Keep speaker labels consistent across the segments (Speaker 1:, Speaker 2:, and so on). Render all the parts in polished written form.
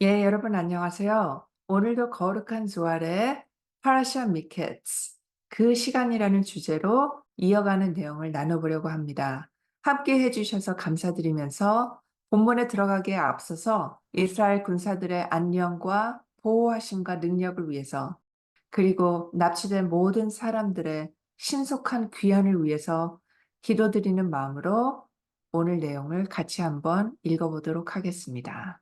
Speaker 1: 예, 여러분 안녕하세요. 오늘도 거룩한 주알의 파라샤 미켓스 그 시간이라는 주제로 이어가는 내용을 나눠보려고 합니다. 함께 해주셔서 감사드리면서 본문에 들어가기에 앞서서 이스라엘 군사들의 안녕과 보호하심과 능력을 위해서 그리고 납치된 모든 사람들의 신속한 귀환을 위해서 기도드리는 마음으로 오늘 내용을 같이 한번 읽어보도록 하겠습니다.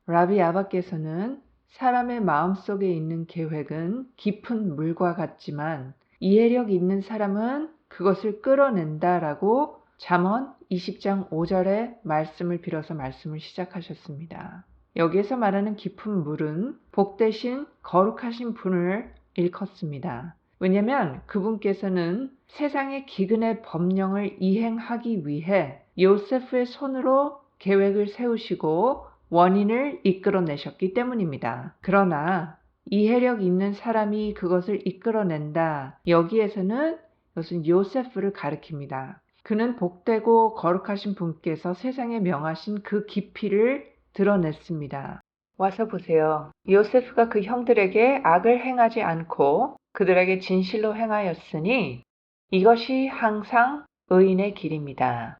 Speaker 1: 라비 아바께서는 사람의 마음속에 있는 계획은 깊은 물과 같지만 이해력 있는 사람은 그것을 끌어낸다라고 잠언 20장 5절의 말씀을 빌어서 말씀을 시작하셨습니다. 여기에서 말하는 깊은 물은 복 대신 거룩하신 분을 일컫습니다. 왜냐하면 그분께서는 세상의 기근의 법령을 이행하기 위해 요세프의 손으로 계획을 세우시고 원인을 이끌어내셨기 때문입니다. 그러나 이해력 있는 사람이 그것을 이끌어낸다. 여기에서는 이것은 요세프를 가리킵니다. 그는 복되고 거룩하신 분께서 세상에 명하신 그 깊이를 드러냈습니다. 와서 보세요. 요세프가 그 형들에게 악을 행하지 않고 그들에게 진실로 행하였으니 이것이 항상 의인의 길입니다.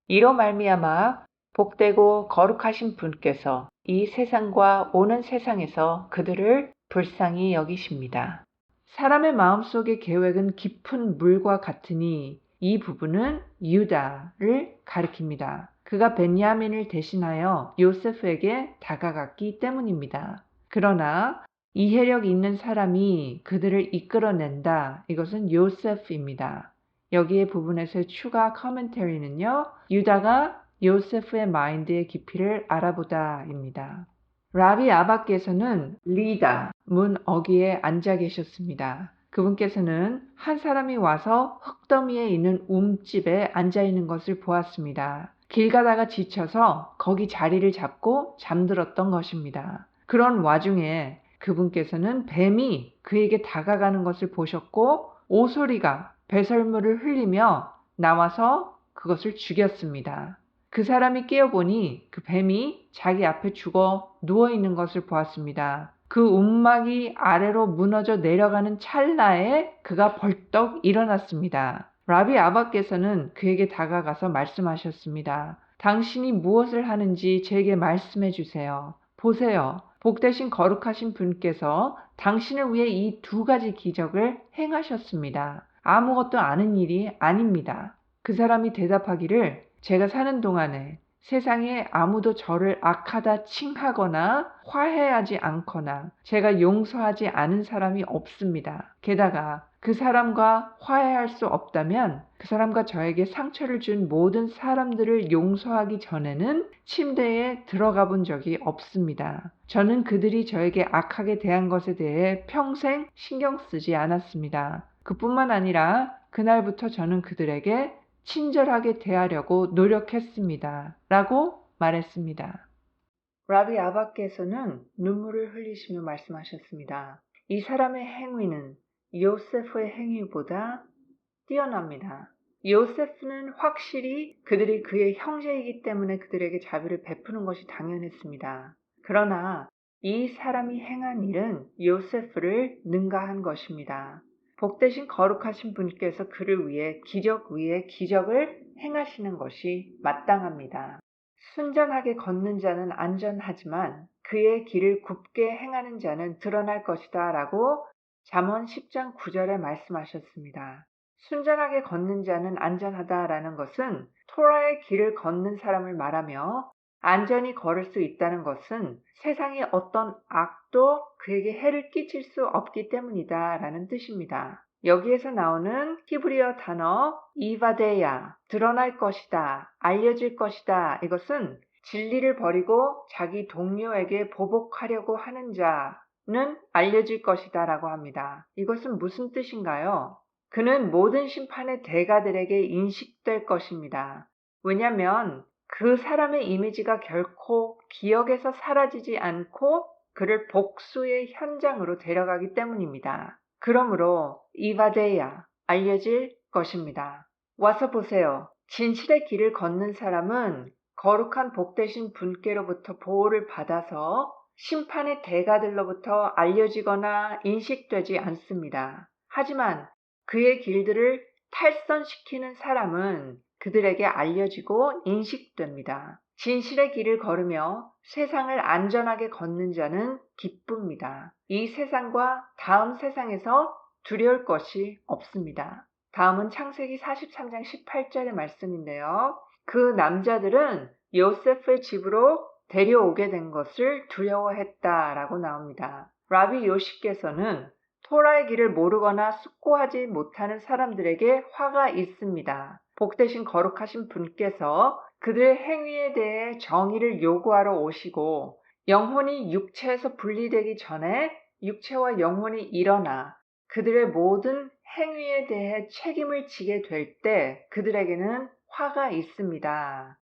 Speaker 1: 이로 말미암아 복되고 거룩하신 분께서 이 세상과 오는 세상에서 그들을 불쌍히 여기십니다. 사람의 마음속의 계획은 깊은 물과 같으니 이 부분은 유다를 가리킵니다. 그가 베냐민을 대신하여 요세프에게 다가갔기 때문입니다. 그러나 이해력 있는 사람이 그들을 이끌어낸다. 이것은 요세프입니다. 여기에 부분에서의 추가 커멘터리는요. 유다가 요세프의 마인드의 깊이를 알아보다입니다. 라비 아바께서는 리다 문 어귀에 앉아 계셨습니다. 그분께서는 한 사람이 와서 흙더미에 있는 움집에 앉아 있는 것을 보았습니다. 길 가다가 지쳐서 거기 자리를 잡고 잠들었던 것입니다. 그런 와중에 그분께서는 뱀이 그에게 다가가는 것을 보셨고 오소리가 배설물을 흘리며 나와서 그것을 죽였습니다. 그 사람이 깨어보니 그 뱀이 자기 앞에 죽어 누워있는 것을 보았습니다. 그 움막이 아래로 무너져 내려가는 찰나에 그가 벌떡 일어났습니다. 라비 아바께서는 그에게 다가가서 말씀하셨습니다. 당신이 무엇을 하는지 제게 말씀해 주세요. 보세요. 복되신 거룩하신 분께서 당신을 위해 이 두 가지 기적을 행하셨습니다. 아무것도 아는 일이 아닙니다. 그 사람이 대답하기를 제가 사는 동안에 세상에 아무도 저를 악하다 칭하거나 화해하지 않거나 제가 용서하지 않은 사람이 없습니다. 게다가 그 사람과 화해할 수 없다면 그 사람과 저에게 상처를 준 모든 사람들을 용서하기 전에는 침대에 들어가 본 적이 없습니다. 저는 그들이 저에게 악하게 대한 것에 대해 평생 신경 쓰지 않았습니다. 그뿐만 아니라 그날부터 저는 그들에게 친절하게 대하려고 노력했습니다. 라고 말했습니다. 라비 아바께서는 눈물을 흘리시며 말씀하셨습니다. 이 사람의 행위는 요세프의 행위보다 뛰어납니다. 요세프는 확실히 그들이 그의 형제이기 때문에 그들에게 자비를 베푸는 것이 당연했습니다. 그러나 이 사람이 행한 일은 요세프를 능가한 것입니다. 복되신 거룩하신 분께서 그를 위해 기적 위에 기적을 행하시는 것이 마땅합니다. 순전하게 걷는 자는 안전하지만 그의 길을 굽게 행하는 자는 드러날 것이다 라고 잠언 10장 9절에 말씀하셨습니다. 순전하게 걷는 자는 안전하다라는 것은 토라의 길을 걷는 사람을 말하며 안전히 걸을 수 있다는 것은 세상의 어떤 악도 그에게 해를 끼칠 수 없기 때문이다라는 뜻입니다. 여기에서 나오는 히브리어 단어 이바데야, 드러날 것이다, 알려질 것이다. 이것은 진리를 버리고 자기 동료에게 보복하려고 하는 자는 알려질 것이다 라고 합니다. 이것은 무슨 뜻인가요? 그는 모든 심판의 대가들에게 인식될 것입니다. 왜냐하면 그 사람의 이미지가 결코 기억에서 사라지지 않고 그를 복수의 현장으로 데려가기 때문입니다. 그러므로 이바데야, 알려질 것입니다. 와서 보세요. 진실의 길을 걷는 사람은 거룩한 복되신 분께로부터 보호를 받아서 심판의 대가들로부터 알려지거나 인식되지 않습니다. 하지만 그의 길들을 탈선시키는 사람은 그들에게 알려지고 인식됩니다. 진실의 길을 걸으며 세상을 안전하게 걷는 자는 기쁩니다. 이 세상과 다음 세상에서 두려울 것이 없습니다. 다음은 창세기 43장 18절의 말씀인데요. 그 남자들은 요셉의 집으로 데려오게 된 것을 두려워했다라고 나옵니다. 라비 요시께서는 토라의 길을 모르거나 숙고하지 못하는 사람들에게 화가 있습니다. 복되신 거룩하신 분께서 그들의 행위에 대해 정의를 요구하러 오시고 영혼이 육체에서 분리되기 전에 육체와 영혼이 일어나 그들의 모든 행위에 대해 책임을 지게 될 때 그들에게는 화가 있습니다.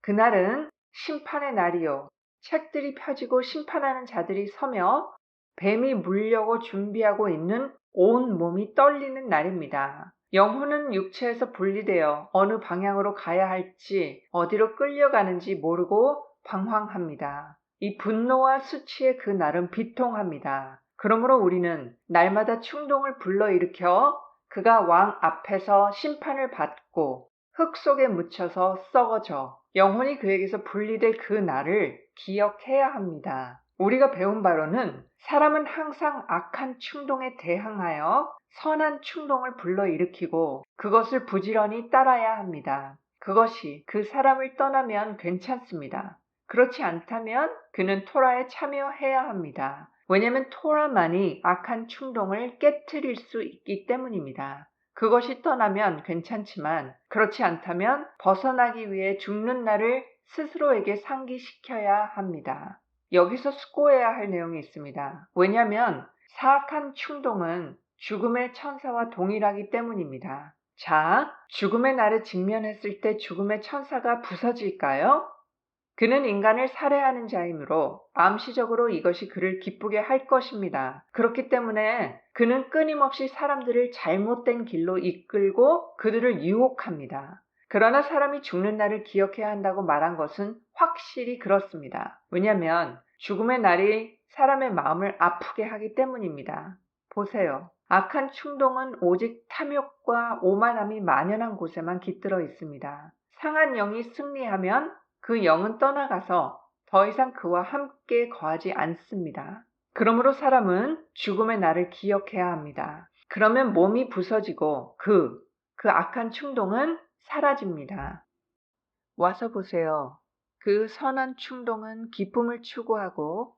Speaker 1: 그날은 심판의 날이요. 책들이 펴지고 심판하는 자들이 서며 뱀이 물려고 준비하고 있는 온 몸이 떨리는 날입니다. 영혼은 육체에서 분리되어 어느 방향으로 가야 할지 어디로 끌려가는지 모르고 방황합니다. 이 분노와 수치의 그 날은 비통합니다. 그러므로 우리는 날마다 충동을 불러일으켜 그가 왕 앞에서 심판을 받고 흙 속에 묻혀서 썩어져 영혼이 그에게서 분리될 그 날을 기억해야 합니다. 우리가 배운 바로는 사람은 항상 악한 충동에 대항하여 선한 충동을 불러일으키고 그것을 부지런히 따라야 합니다. 그것이 그 사람을 떠나면 괜찮습니다. 그렇지 않다면 그는 토라에 참여해야 합니다. 왜냐하면 토라만이 악한 충동을 깨트릴 수 있기 때문입니다. 그것이 떠나면 괜찮지만 그렇지 않다면 벗어나기 위해 죽는 날을 스스로에게 상기시켜야 합니다. 여기서 숙고해야 할 내용이 있습니다. 왜냐하면 사악한 충동은 죽음의 천사와 동일하기 때문입니다. 자, 죽음의 날에 직면했을 때 죽음의 천사가 부서질까요? 그는 인간을 살해하는 자이므로 암시적으로 이것이 그를 기쁘게 할 것입니다. 그렇기 때문에 그는 끊임없이 사람들을 잘못된 길로 이끌고 그들을 유혹합니다. 그러나 사람이 죽는 날을 기억해야 한다고 말한 것은 확실히 그렇습니다. 왜냐하면 죽음의 날이 사람의 마음을 아프게 하기 때문입니다. 보세요. 악한 충동은 오직 탐욕과 오만함이 만연한 곳에만 깃들어 있습니다. 상한 영이 승리하면 그 영은 떠나가서 더 이상 그와 함께 거하지 않습니다. 그러므로 사람은 죽음의 날을 기억해야 합니다. 그러면 몸이 부서지고 그 악한 충동은 사라집니다. 와서 보세요. 그 선한 충동은 기쁨을 추구하고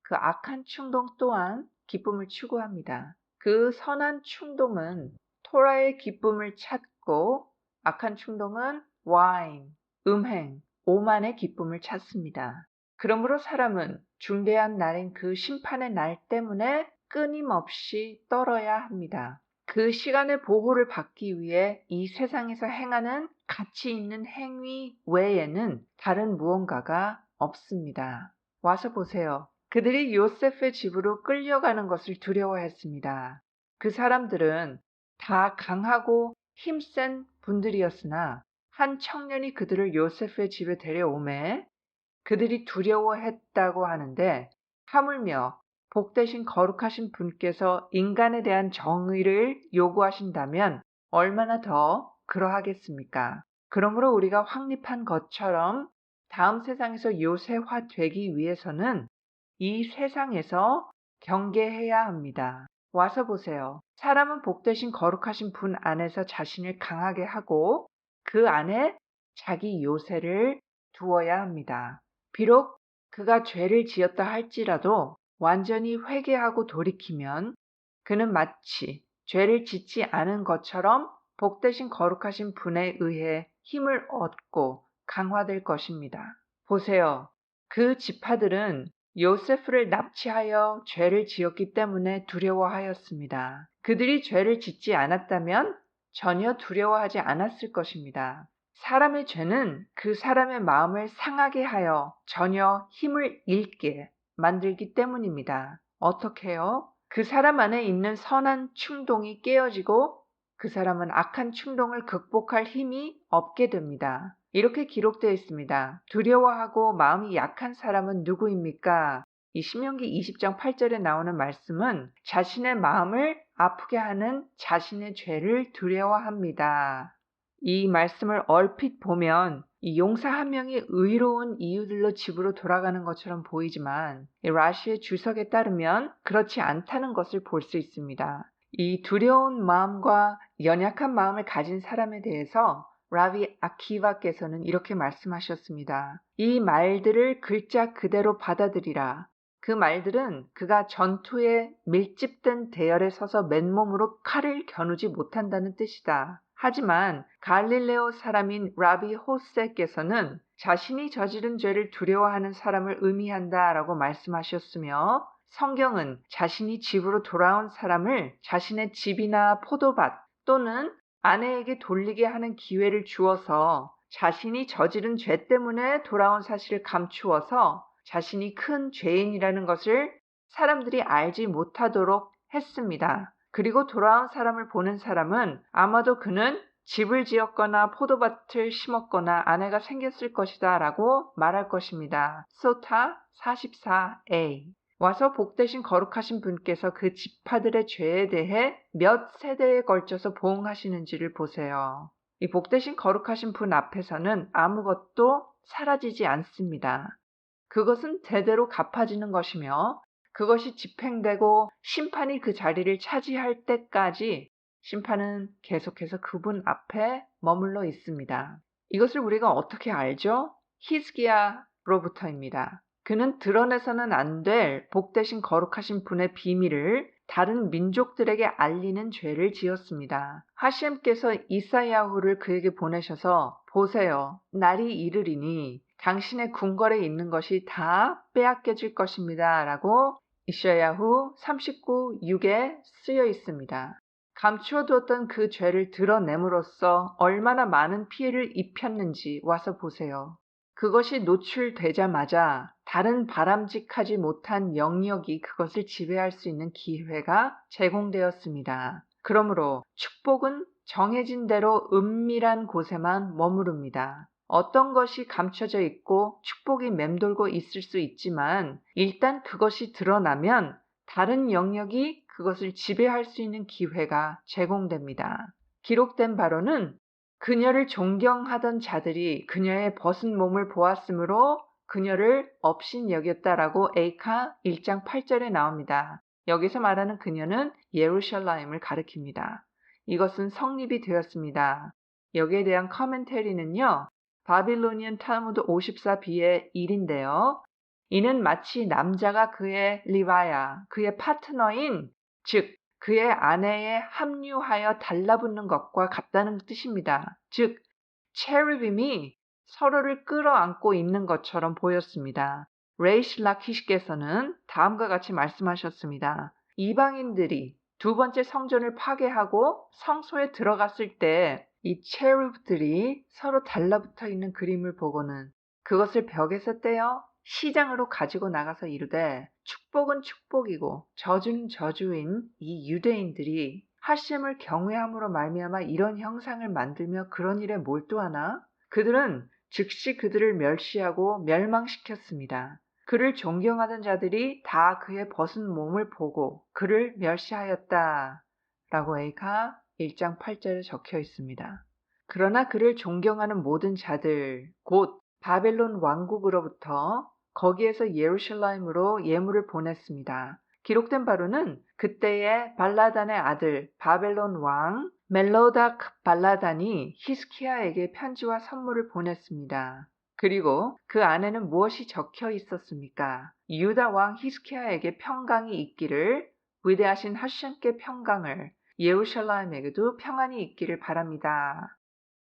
Speaker 1: 그 악한 충동 또한 기쁨을 추구합니다. 그 선한 충동은 토라의 기쁨을 찾고 악한 충동은 와인, 음행, 오만의 기쁨을 찾습니다. 그러므로 사람은 중대한 날인 그 심판의 날 때문에 끊임없이 떨어야 합니다. 그 시간의 보호를 받기 위해 이 세상에서 행하는 가치 있는 행위 외에는 다른 무언가가 없습니다. 와서 보세요. 그들이 요셉의 집으로 끌려가는 것을 두려워했습니다. 그 사람들은 다 강하고 힘센 분들이었으나 한 청년이 그들을 요셉의 집에 데려오매 그들이 두려워했다고 하는데 하물며 복되신 거룩하신 분께서 인간에 대한 정의를 요구하신다면 얼마나 더 그러하겠습니까? 그러므로 우리가 확립한 것처럼 다음 세상에서 요새화 되기 위해서는 이 세상에서 경계해야 합니다. 와서 보세요. 사람은 복되신 거룩하신 분 안에서 자신을 강하게 하고 그 안에 자기 요새를 두어야 합니다. 비록 그가 죄를 지었다 할지라도 완전히 회개하고 돌이키면 그는 마치 죄를 짓지 않은 것처럼 복되신 거룩하신 분에 의해 힘을 얻고 강화될 것입니다. 보세요. 그 지파들은 요세프를 납치하여 죄를 지었기 때문에 두려워하였습니다. 그들이 죄를 짓지 않았다면 전혀 두려워하지 않았을 것입니다. 사람의 죄는 그 사람의 마음을 상하게 하여 전혀 힘을 잃게 만들기 때문입니다. 어떻게요? 그 사람 안에 있는 선한 충동이 깨어지고 그 사람은 악한 충동을 극복할 힘이 없게 됩니다. 이렇게 기록되어 있습니다. 두려워하고 마음이 약한 사람은 누구입니까? 이 신명기 20장 8절에 나오는 말씀은 자신의 마음을 아프게 하는 자신의 죄를 두려워합니다. 이 말씀을 얼핏 보면 이 용사 한 명이 의로운 이유들로 집으로 돌아가는 것처럼 보이지만 이 라시의 주석에 따르면 그렇지 않다는 것을 볼 수 있습니다. 이 두려운 마음과 연약한 마음을 가진 사람에 대해서 라비 아키바께서는 이렇게 말씀하셨습니다. 이 말들을 글자 그대로 받아들이라. 그 말들은 그가 전투에 밀집된 대열에 서서 맨몸으로 칼을 겨누지 못한다는 뜻이다. 하지만 갈릴레오 사람인 라비 호세께서는 자신이 저지른 죄를 두려워하는 사람을 의미한다라고 말씀하셨으며 성경은 자신이 집으로 돌아온 사람을 자신의 집이나 포도밭 또는 아내에게 돌리게 하는 기회를 주어서 자신이 저지른 죄 때문에 돌아온 사실을 감추어서 자신이 큰 죄인이라는 것을 사람들이 알지 못하도록 했습니다. 그리고 돌아온 사람을 보는 사람은 아마도 그는 집을 지었거나 포도밭을 심었거나 아내가 생겼을 것이다 라고 말할 것입니다. 소타 44a 와서 복되신 거룩하신 분께서 그 지파들의 죄에 대해 몇 세대에 걸쳐서 보응하시는지를 보세요. 이 복되신 거룩하신 분 앞에서는 아무것도 사라지지 않습니다. 그것은 대대로 갚아지는 것이며 그것이 집행되고 심판이 그 자리를 차지할 때까지 심판은 계속해서 그분 앞에 머물러 있습니다. 이것을 우리가 어떻게 알죠? 히스기야로부터입니다. 그는 드러내서는 안 될 복되신 거룩하신 분의 비밀을 다른 민족들에게 알리는 죄를 지었습니다. 하셴께서 이사야후를 그에게 보내셔서 보세요. 날이 이르리니 당신의 궁궐에 있는 것이 다 빼앗겨질 것입니다. 라고 이사야후 39:6에 쓰여 있습니다. 감추어두었던 그 죄를 드러냄으로써 얼마나 많은 피해를 입혔는지 와서 보세요. 그것이 노출되자마자 다른 바람직하지 못한 영역이 그것을 지배할 수 있는 기회가 제공되었습니다. 그러므로 축복은 정해진 대로 은밀한 곳에만 머무릅니다. 어떤 것이 감춰져 있고 축복이 맴돌고 있을 수 있지만 일단 그것이 드러나면 다른 영역이 그것을 지배할 수 있는 기회가 제공됩니다. 기록된 바로는 그녀를 존경하던 자들이 그녀의 벗은 몸을 보았으므로 그녀를 업신여겼다라고 에이카 1장 8절에 나옵니다. 여기서 말하는 그녀는 예루살렘을 가리킵니다. 이것은 성립이 되었습니다. 여기에 대한 커멘터리는요. 바빌로니안 탈무드 54b의 1인데요. 이는 마치 남자가 그의 리바야, 그의 파트너인, 즉 그의 아내에 합류하여 달라붙는 것과 같다는 뜻입니다. 즉 체르빔이 서로를 끌어안고 있는 것처럼 보였습니다. 레이시 라키시께서는 다음과 같이 말씀하셨습니다. 이방인들이 두 번째 성전을 파괴하고 성소에 들어갔을 때 이 체르브들이 서로 달라붙어 있는 그림을 보고는 그것을 벽에서 떼어 시장으로 가지고 나가서 이르되 축복은 축복이고 저주는 저주인 이 유대인들이 하심을 경외함으로 말미암아 이런 형상을 만들며 그런 일에 몰두하나 그들은 즉시 그들을 멸시하고 멸망시켰습니다. 그를 존경하던 자들이 다 그의 벗은 몸을 보고 그를 멸시하였다. 라고 에이카 1장 8절에 적혀 있습니다. 그러나 그를 존경하는 모든 자들, 곧 바벨론 왕국으로부터 거기에서 예루살렘으로 예물을 보냈습니다. 기록된 바로는 그때의 발라단의 아들 바벨론 왕 멜로닥 발라단이 히스키야에게 편지와 선물을 보냈습니다. 그리고 그 안에는 무엇이 적혀 있었습니까? 유다 왕 히스키야에게 평강이 있기를 위대하신 하셴께 평강을 예루살렘에게도 평안이 있기를 바랍니다.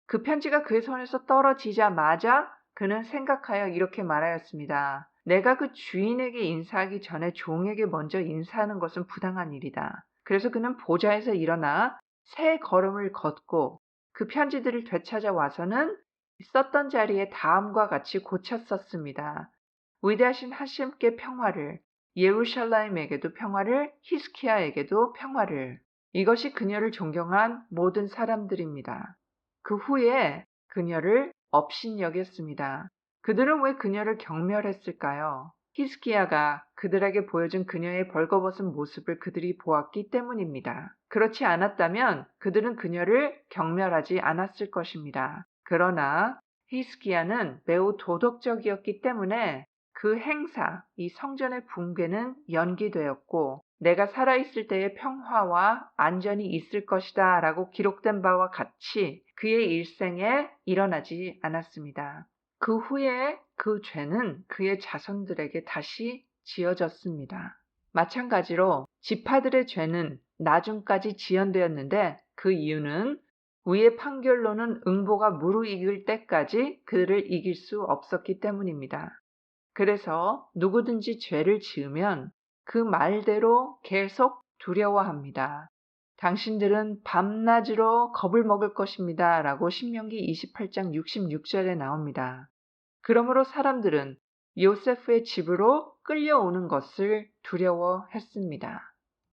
Speaker 1: 그 편지가 그의 손에서 떨어지자마자 그는 생각하여 이렇게 말하였습니다. 내가 그 주인에게 인사하기 전에 종에게 먼저 인사하는 것은 부당한 일이다. 그래서 그는 보좌에서 일어나 세 걸음을 걷고 그 편지들을 되찾아 와서는 썼던 자리에 다음과 같이 고쳤었습니다. 위대하신 하심께 평화를, 예루살렘에게도 평화를, 히스키야에게도 평화를. 이것이 그녀를 존경한 모든 사람들입니다. 그 후에 그녀를 업신여겼습니다. 그들은 왜 그녀를 경멸했을까요? 히스기야가 그들에게 보여준 그녀의 벌거벗은 모습을 그들이 보았기 때문입니다. 그렇지 않았다면 그들은 그녀를 경멸하지 않았을 것입니다. 그러나 히스기야는 매우 도덕적이었기 때문에 그 행사, 이 성전의 붕괴는 연기되었고 내가 살아있을 때의 평화와 안전이 있을 것이다 라고 기록된 바와 같이 그의 일생에 일어나지 않았습니다. 그 후에 그 죄는 그의 자손들에게 다시 지어졌습니다. 마찬가지로 지파들의 죄는 나중까지 지연되었는데 그 이유는 위의 판결로는 응보가 무르익을 때까지 그들을 이길 수 없었기 때문입니다. 그래서 누구든지 죄를 지으면 그 말대로 계속 두려워합니다. 당신들은 밤낮으로 겁을 먹을 것입니다. 라고 신명기 28장 66절에 나옵니다. 그러므로 사람들은 요세프의 집으로 끌려오는 것을 두려워했습니다.